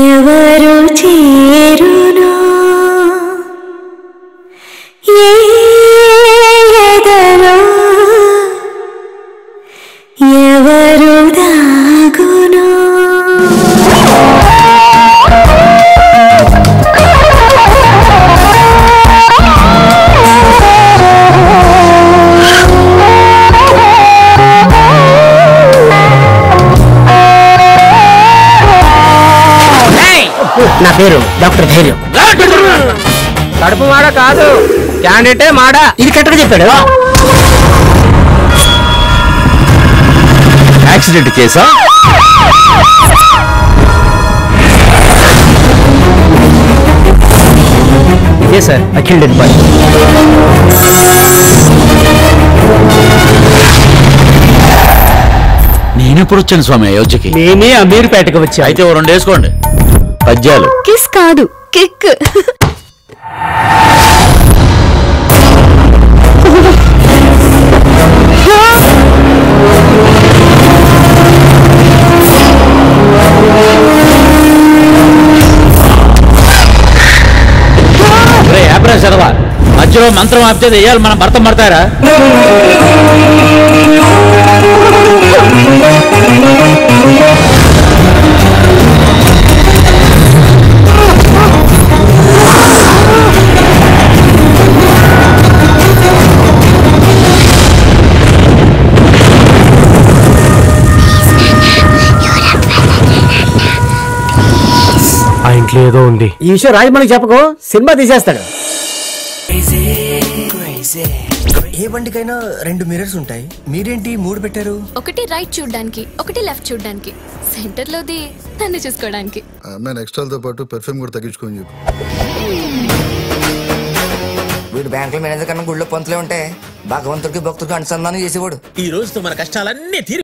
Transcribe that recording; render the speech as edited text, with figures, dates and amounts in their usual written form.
ఎవరు చేరునో ఎదలో ఎవరు దాగునో నా పేరు డాక్టర్ ధైర్యం. కడుపు మాడ కాదు, క్యాండిడేటే మాడ. ఇది కరెక్ట్గా చెప్పాడు. యాక్సిడెంట్ కేసా? ఇదే సార్ అఖిల్ డెడ్ బాడీ. నేనెప్పుడు వచ్చాను స్వామి అయోధ్యకి? నేనే అమీర్పేటకు వచ్చా. అయితే ఓ 2 వేసుకోండి. పద్యాలు. కిస్ కాదు, కిక్. చదవా మధ్యలో మంత్రం ఆపితే వేయాలి, మనం భర్తం పడతారా? ఆ ఇంట్లో ఏదో ఉంది. ఈ విషయం రాజమణికి చెప్పకు, సినిమా తీసేస్తాడు. ఏ బండికైనా 2 మిర్రర్స్ ఉంటాయి, మీరేంటి 3 పెట్టారు? ఒకటి రైట్ చూడడానికి, ఒకటి లెఫ్ట్ చూడడానికి, సెంటర్ లోది నన్ను చూసుకోవడానికి. నెక్స్ట్ తో పాటు పెర్ఫ్యూమ్ కూడా తగ్గించుకొని చెప్పు. వీడు బ్యాంకుల మేనేజర్ కన్నా గుళ్ళో పంతులే ఉంటే భగవంతుడికి భక్తుడికి అనుసంధానం చేసేవాడు. ఈ రోజుతో మన కష్టాలన్నీ